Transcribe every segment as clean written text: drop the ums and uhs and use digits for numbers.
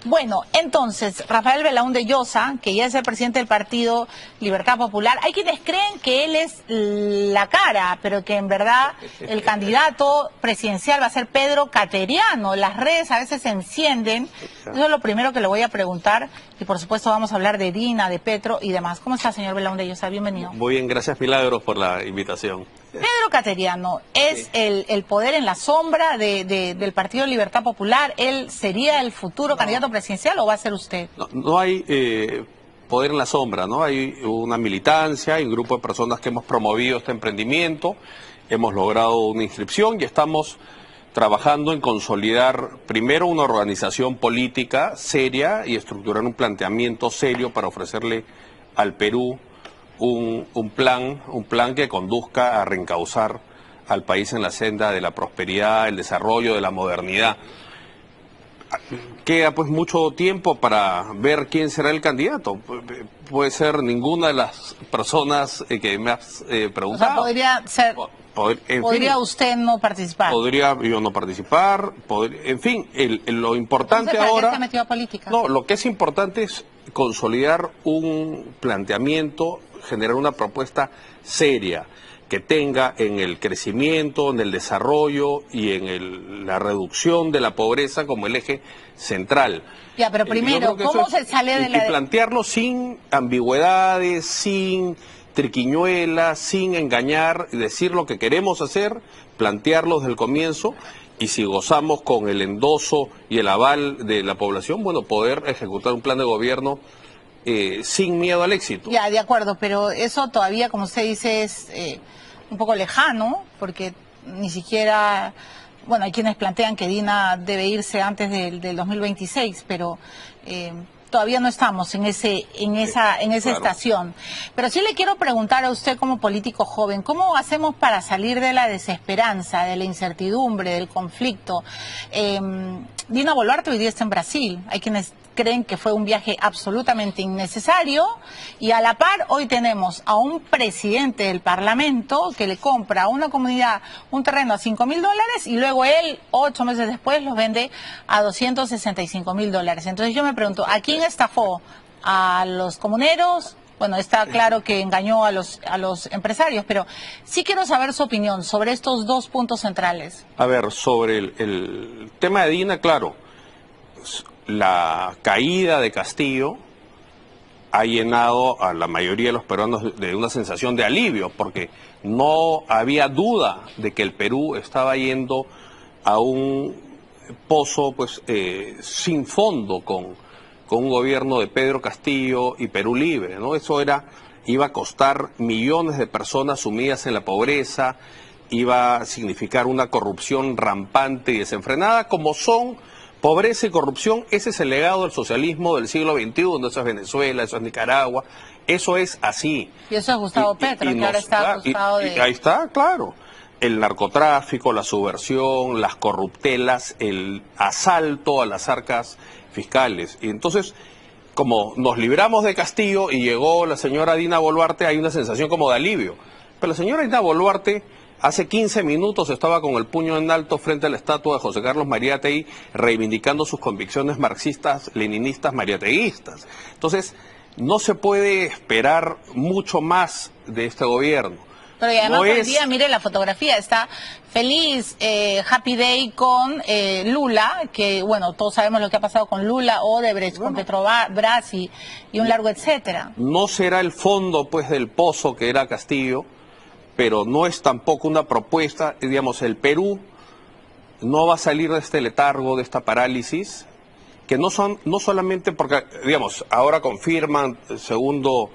Bueno, entonces, Rafael Belaúnde Llosa, que ya es el presidente del Partido Libertad Popular, hay quienes creen que él es la cara, pero que en verdad el candidato presidencial va a ser Pedro Cateriano. Las redes a veces se encienden. Eso es lo primero que le voy a preguntar. Y por supuesto vamos a hablar de Dina, de Petro y demás. ¿Cómo está, señor Belaúnde Llosa? Bienvenido. Muy bien, gracias Milagros por la invitación. Pedro Cateriano es el poder en la sombra del Partido Libertad Popular. ¿Él sería el futuro candidato presidencial o va a ser usted? No hay poder en la sombra, ¿no? Hay una militancia, hay un grupo de personas que hemos promovido este emprendimiento, hemos logrado una inscripción y estamos trabajando en consolidar primero una organización política seria y estructurar un planteamiento serio para ofrecerle al Perú un plan que conduzca a reencauzar al país en la senda de la prosperidad, el desarrollo, de la modernidad. Queda pues mucho tiempo para ver quién será el candidato. Puede ser ninguna de las personas que me has preguntado. O sea, podría ser... ¿Podría usted no participar? Podría yo no participar, en fin, lo importante ¿para ahora... qué se metió a política? No, lo que es importante es consolidar un planteamiento, generar una propuesta seria que tenga en el crecimiento, en el desarrollo y en la reducción de la pobreza como el eje central. Ya, pero primero, ¿cómo se sale de la... Y plantearlo sin ambigüedades, sin triquiñuelas, sin engañar, decir lo que queremos hacer, plantearlo desde el comienzo, y si gozamos con el endoso y el aval de la población, bueno, poder ejecutar un plan de gobierno sin miedo al éxito. Ya, de acuerdo, pero eso todavía, como usted dice, es un poco lejano, porque ni siquiera... Bueno, hay quienes plantean que Dina debe irse antes del 2026, pero... todavía no estamos en esa claro. estación. Pero sí le quiero preguntar a usted como político joven, ¿cómo hacemos para salir de la desesperanza, de la incertidumbre, del conflicto? Dina Boluarte hoy día está en Brasil. Hay quienes creen que fue un viaje absolutamente innecesario y a la par hoy tenemos a un presidente del Parlamento que le compra a una comunidad un terreno a $5.000 y luego él 8 meses después los vende a $265.000. Entonces yo me pregunto, ¿a quién estafó? ¿A los comuneros? Bueno, está claro que engañó a los empresarios, pero sí quiero saber su opinión sobre estos dos puntos centrales. A ver, sobre el tema de Dina, claro, la caída de Castillo ha llenado a la mayoría de los peruanos de una sensación de alivio, porque no había duda de que el Perú estaba yendo a un pozo pues sin fondo con un gobierno de Pedro Castillo y Perú Libre, ¿no? Eso iba a costar millones de personas sumidas en la pobreza, iba a significar una corrupción rampante y desenfrenada, como son pobreza y corrupción. Ese es el legado del socialismo del siglo XXI, eso es Venezuela, eso es Nicaragua, eso es así. Y eso es Gustavo Petro, que ahora está acusado de... Ahí está, claro. El narcotráfico, la subversión, las corruptelas, el asalto a las arcas fiscales. Y entonces, como nos libramos de Castillo y llegó la señora Dina Boluarte, hay una sensación como de alivio. Pero la señora Dina Boluarte hace 15 minutos estaba con el puño en alto frente a la estatua de José Carlos Mariátegui, reivindicando sus convicciones marxistas, leninistas, mariateguistas. Entonces, no se puede esperar mucho más de este gobierno. Pero y además hoy día, mire la fotografía, está feliz, happy day con Lula, que bueno, todos sabemos lo que ha pasado con Lula, Odebrecht, con Petrobras y un largo etcétera. No será el fondo pues del pozo que era Castillo, pero no es tampoco una propuesta, digamos, el Perú no va a salir de este letargo, de esta parálisis, que no solamente porque, digamos, ahora confirman el segundo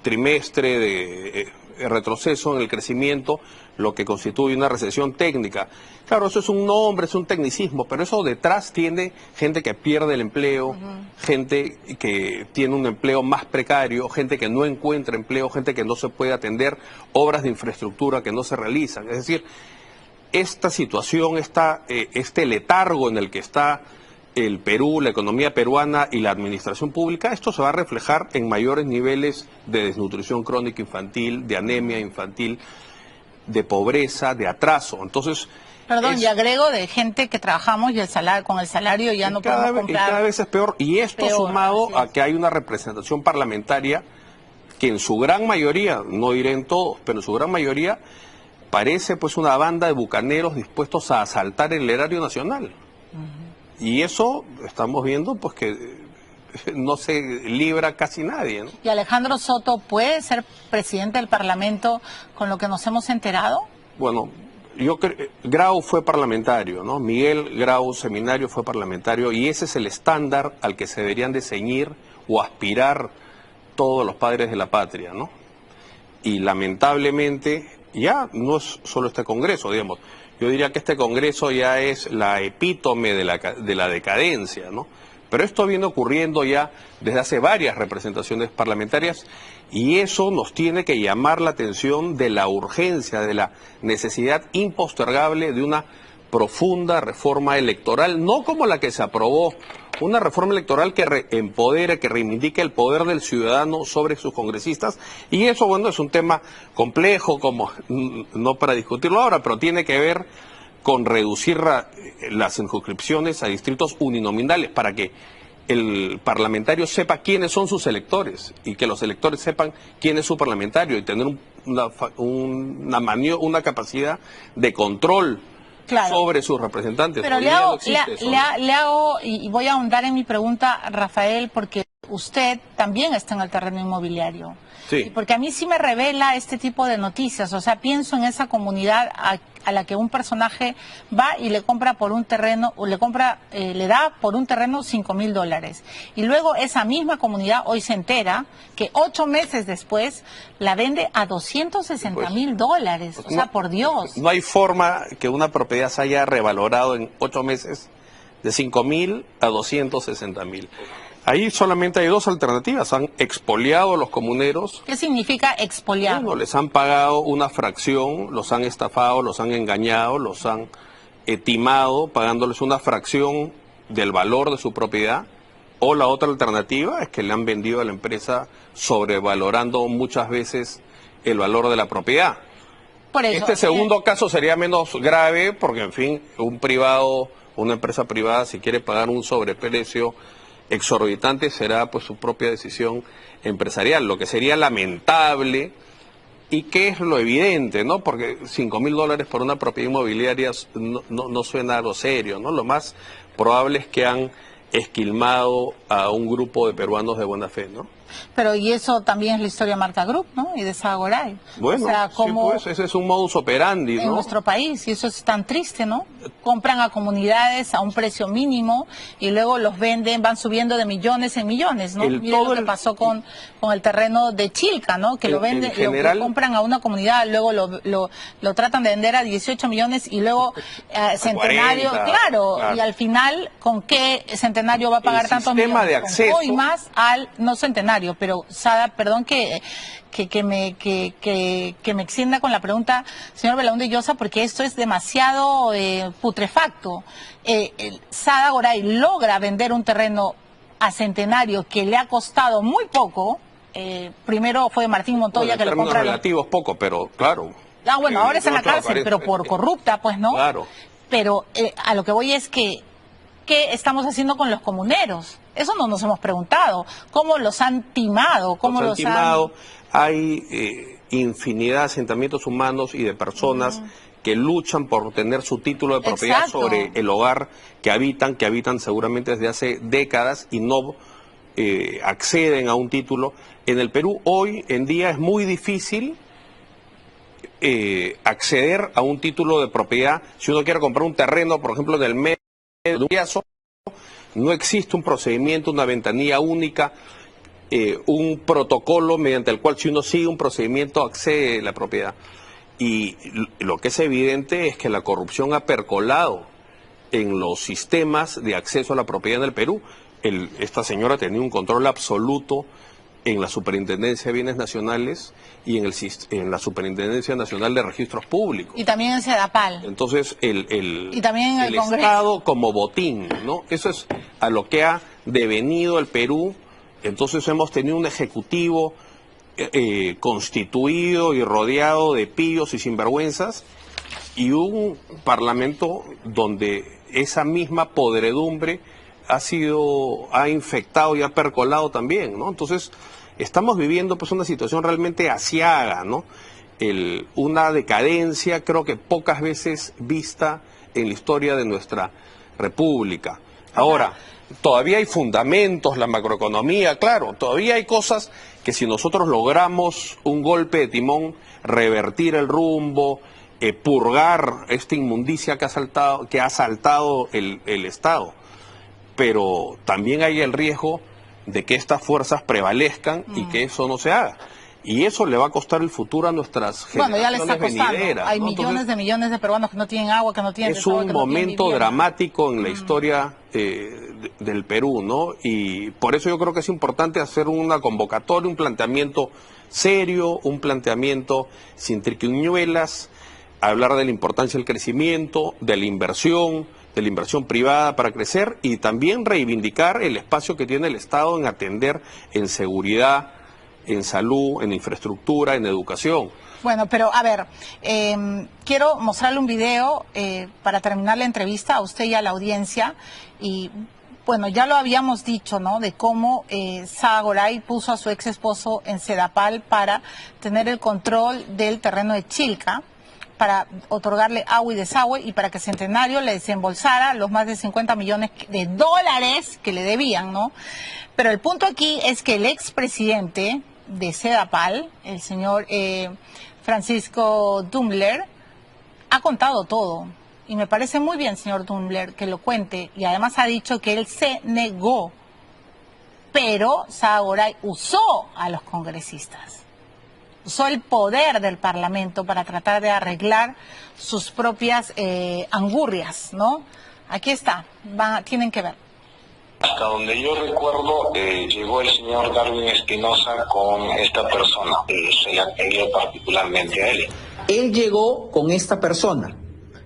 trimestre de retroceso en el crecimiento, lo que constituye una recesión técnica. Claro, eso es un nombre, es un tecnicismo, pero eso detrás tiene gente que pierde el empleo, gente que tiene un empleo más precario, gente que no encuentra empleo, gente que no se puede atender, obras de infraestructura que no se realizan. Es decir, esta situación, este letargo en el que está el Perú, la economía peruana y la administración pública, esto se va a reflejar en mayores niveles de desnutrición crónica infantil, de anemia infantil, de pobreza, de atraso. Entonces, Perdón, y agrego de gente que trabajamos y con el salario ya no podemos comprar. Y cada vez es peor. Y esto sumado a que hay una representación parlamentaria que en su gran mayoría, no diré en todos, pero en su gran mayoría parece pues una banda de bucaneros dispuestos a asaltar el erario nacional. Y eso estamos viendo pues que no se libra casi nadie, ¿no? ¿Y Alejandro Soto puede ser presidente del Parlamento con lo que nos hemos enterado? Bueno, yo creo, Grau fue parlamentario, ¿no? Miguel Grau Seminario fue parlamentario y ese es el estándar al que se deberían de ceñir o aspirar todos los padres de la patria, ¿no? Y lamentablemente ya no es solo este Congreso, digamos. Yo diría que este Congreso ya es la epítome de la decadencia, ¿no? Pero esto viene ocurriendo ya desde hace varias representaciones parlamentarias y eso nos tiene que llamar la atención de la urgencia, de la necesidad impostergable de una profunda reforma electoral, no como la que se aprobó, una reforma electoral que empodere, que reivindique el poder del ciudadano sobre sus congresistas. Y eso, bueno, es un tema complejo, como no para discutirlo ahora, pero tiene que ver con reducir las circunscripciones a distritos uninominales para que el parlamentario sepa quiénes son sus electores y que los electores sepan quién es su parlamentario y tener una capacidad de control sobre sus representantes. Pero le hago, y voy a ahondar en mi pregunta, Rafael, porque usted también está en el terreno inmobiliario. Sí. Porque a mí sí me revela este tipo de noticias, o sea, pienso en esa comunidad a la que un personaje va y le compra por un terreno, o le da por un terreno $5,000. Y luego esa misma comunidad hoy se entera que 8 meses después la vende a $260,000. O sea, por Dios. No hay forma que una propiedad se haya revalorado en 8 meses de 5,000 a 260,000. Ahí solamente hay dos alternativas. Han expoliado a los comuneros. ¿Qué significa expoliar? Bueno, les han pagado una fracción, los han estafado, los han engañado, los han timado, pagándoles una fracción del valor de su propiedad. O la otra alternativa es que le han vendido a la empresa sobrevalorando muchas veces el valor de la propiedad. Por eso, este segundo caso sería menos grave porque, en fin, un privado, una empresa privada, si quiere pagar un sobreprecio exorbitante, será pues su propia decisión empresarial. Lo que sería lamentable y que es lo evidente, ¿no? Porque $5,000 por una propiedad inmobiliaria no suena a algo serio, ¿no? Lo más probable es que han esquilmado a un grupo de peruanos de buena fe, ¿no? Pero y eso también es la historia de Marta Group, ¿no? Y de Sada Goray. Bueno, o sea, como sí, pues, ese es un modus operandi, ¿no? En nuestro país, y eso es tan triste, ¿no? Compran a comunidades a un precio mínimo y luego los venden, van subiendo de millones en millones, ¿no? Miren lo que pasó con el terreno de Chilca, ¿no? Que lo venden, lo compran a una comunidad, luego lo tratan de vender a 18 millones y luego Centenario, 40, claro, y al final, ¿con qué Centenario va a pagar tantos millones? De acceso. Hoy más al, no Centenario, pero Sada, perdón que me extienda con la pregunta, señor Belaúnde Llosa, porque esto es demasiado putrefacto. Sada Goray logra vender un terreno a Centenario que le ha costado muy poco. Primero fue Martín Montoya que lo compró. Relativos poco, pero claro. Ah, bueno, ahora está en la cárcel, pero por corrupta, pues, ¿no? Claro. Pero a lo que voy es que, ¿qué estamos haciendo con los comuneros? Eso no nos hemos preguntado. ¿Cómo los han timado? ¿Cómo los han timado? Hay infinidad de asentamientos humanos y de personas que luchan por tener su título de propiedad sobre el hogar que habitan seguramente desde hace décadas y no acceden a un título. En el Perú hoy en día es muy difícil acceder a un título de propiedad. Si uno quiere comprar un terreno, por ejemplo, en el medio de un piazo, no existe un procedimiento, una ventanilla única, un protocolo mediante el cual si uno sigue un procedimiento accede a la propiedad. Y lo que es evidente es que la corrupción ha percolado en los sistemas de acceso a la propiedad en el Perú. Esta señora tenía un control absoluto en la Superintendencia de Bienes Nacionales y en la Superintendencia Nacional de Registros Públicos. Y también en Sedapal. Entonces, y también en el Congreso. Estado como botín, ¿no? Eso es a lo que ha devenido el Perú. Entonces hemos tenido un ejecutivo constituido y rodeado de pillos y sinvergüenzas y un parlamento donde esa misma podredumbre ha infectado y ha percolado también, ¿no? Entonces, estamos viviendo pues una situación realmente aciaga, ¿no? Una decadencia creo que pocas veces vista en la historia de nuestra república. Ahora, todavía hay fundamentos, la macroeconomía, claro, todavía hay cosas que si nosotros logramos un golpe de timón, revertir el rumbo, purgar esta inmundicia que ha asaltado el Estado. Pero también hay el riesgo de que estas fuerzas prevalezcan y que eso no se haga. Y eso le va a costar el futuro a nuestras generaciones ya le está costando. venideras, Hay ¿no? millones de peruanos que no tienen agua, que no tienen Es un momento dramático en la historia del Perú, ¿no? Y por eso yo creo que es importante hacer una convocatoria, un planteamiento serio, un planteamiento sin triquiñuelas, hablar de la importancia del crecimiento, de la inversión privada para crecer y también reivindicar el espacio que tiene el Estado en atender en seguridad, en salud, en infraestructura, en educación. Bueno, pero a ver, quiero mostrarle un video para terminar la entrevista a usted y a la audiencia. Y bueno, ya lo habíamos dicho, ¿no? De cómo Sada Goray puso a su ex esposo en Sedapal para tener el control del terreno de Chilca, para otorgarle agua y desagüe y para que Centenario le desembolsara los más de 50 millones de dólares que le debían, ¿no? Pero el punto aquí es que el expresidente de Sedapal, el señor Francisco Dumbler, ha contado todo. Y me parece muy bien, señor Dumbler, que lo cuente. Y además ha dicho que él se negó. Pero Sada Goray usó a los congresistas. Usó el poder del Parlamento para tratar de arreglar sus propias angurrias, ¿no? Aquí está, tienen que ver. Hasta donde yo recuerdo, llegó el señor Darwin Espinosa con esta persona, se le ha pedido particularmente a él. Él llegó con esta persona,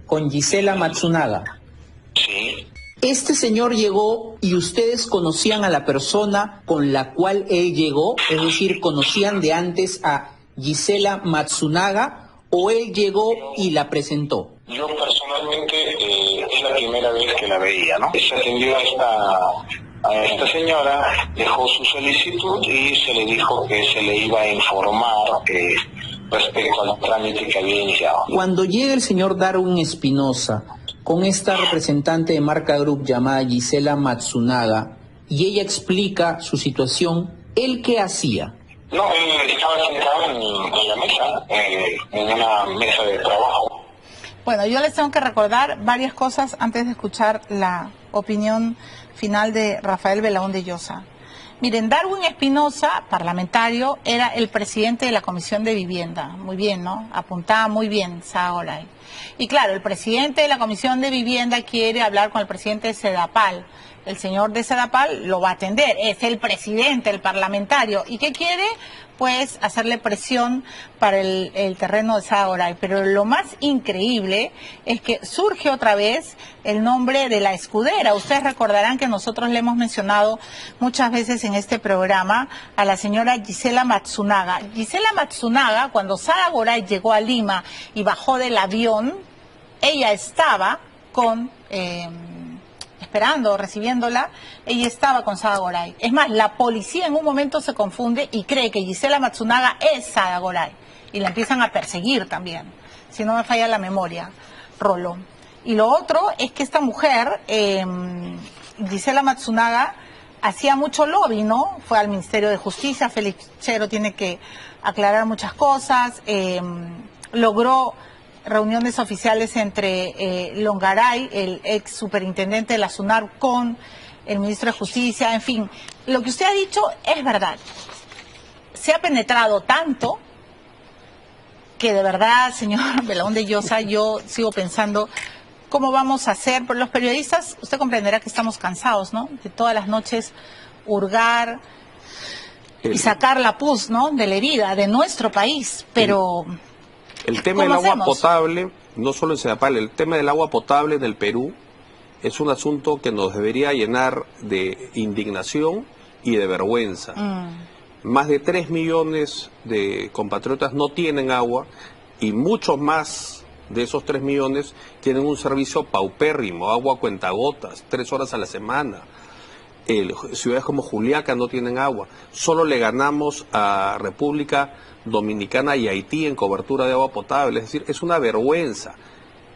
con Gisela Matsunaga. Sí. Este señor llegó y ustedes conocían a la persona con la cual él llegó, es decir, conocían de antes a Gisela Matsunaga, o él llegó y la presentó. Yo personalmente es la primera vez que la veía, ¿no? Se atendió a esta señora, dejó su solicitud y se le dijo que se le iba a informar respecto al trámite que había iniciado. Cuando llega el señor Darwin Espinosa con esta representante de Marca Group llamada Gisela Matsunaga y ella explica su situación, ¿él qué hacía? No, él estaba sentado en la mesa, en una mesa de trabajo. Bueno, yo les tengo que recordar varias cosas antes de escuchar la opinión final de Rafael Belaúnde Llosa. Miren, Darwin Espinosa, parlamentario, era el presidente de la Comisión de Vivienda. Muy bien, ¿no? Apuntaba muy bien Sada Goray. Y claro, el presidente de la Comisión de Vivienda quiere hablar con el presidente de Sedapal. El señor de Sedapal lo va a atender, es el presidente, el parlamentario. ¿Y qué quiere? Pues hacerle presión para el terreno de Sada Goray. Pero lo más increíble es que surge otra vez el nombre de la escudera. Ustedes recordarán que nosotros le hemos mencionado muchas veces en este programa a la señora Gisela Matsunaga. Gisela Matsunaga, cuando Sada Goray llegó a Lima y bajó del avión, ella estaba recibiéndola, ella estaba con Sada Goray. Es más, la policía en un momento se confunde y cree que Gisela Matsunaga es Sada Goray. Y la empiezan a perseguir también, si no me falla la memoria, Rolo. Y lo otro es que esta mujer, Gisela Matsunaga, hacía mucho lobby, ¿no? Fue al Ministerio de Justicia, Félix Chero tiene que aclarar muchas cosas, logró reuniones oficiales entre Longaray, el ex superintendente de la SUNAR, con el ministro de Justicia, en fin. Lo que usted ha dicho es verdad. Se ha penetrado tanto que de verdad, señor Belaúnde Llosa, yo sigo pensando cómo vamos a hacer. Por los periodistas, usted comprenderá que estamos cansados, ¿no? De todas las noches hurgar y sacar la pus, ¿no? De la herida de nuestro país, pero... El tema del agua potable, no solo en Sedapal, el tema del agua potable en el Perú es un asunto que nos debería llenar de indignación y de vergüenza. Más de 3 millones de compatriotas no tienen agua y muchos más de esos 3 millones tienen un servicio paupérrimo, agua a cuentagotas, 3 horas a la semana. Ciudades como Juliaca no tienen agua. Solo le ganamos a República Dominicana y Haití en cobertura de agua potable. Es decir, es una vergüenza.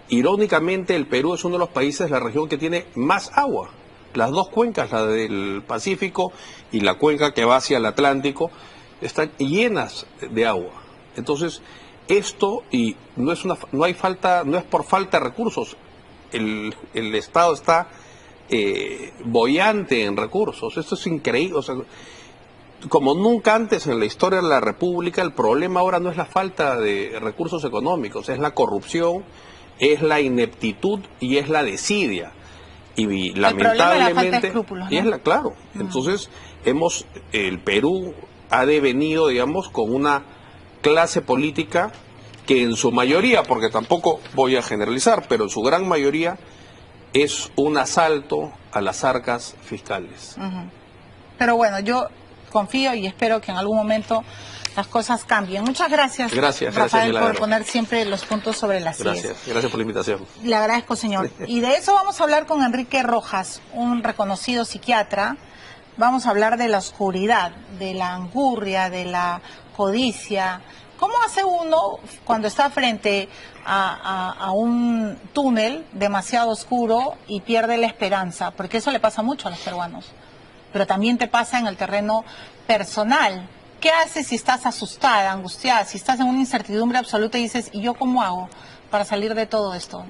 Irónicamente, el Perú es uno de los países de la región que tiene más agua. Las dos cuencas, la del Pacífico y la cuenca que va hacia el Atlántico, están llenas de agua. Entonces, esto, y no es por falta de recursos. El Estado está boyante en recursos. Esto es increíble. O sea, como nunca antes en la historia de la República, el problema ahora no es la falta de recursos económicos, es la corrupción, es la ineptitud y es la desidia. Y lamentablemente, claro. Entonces, el Perú ha devenido, digamos, con una clase política que en su mayoría, porque tampoco voy a generalizar, pero en su gran mayoría es un asalto a las arcas fiscales. Pero bueno, yo confío y espero que en algún momento las cosas cambien. Muchas gracias, Rafael, por poner siempre los puntos sobre las sillas. Gracias por la invitación. Le agradezco, señor. Y de eso vamos a hablar con Enrique Rojas, un reconocido psiquiatra. Vamos a hablar de la oscuridad, de la angurria, de la codicia. ¿Cómo hace uno cuando está frente a un túnel demasiado oscuro y pierde la esperanza? Porque eso le pasa mucho a los peruanos. Pero también te pasa en el terreno personal. ¿Qué haces si estás asustada, angustiada, si estás en una incertidumbre absoluta y dices, ¿y yo cómo hago para salir de todo esto?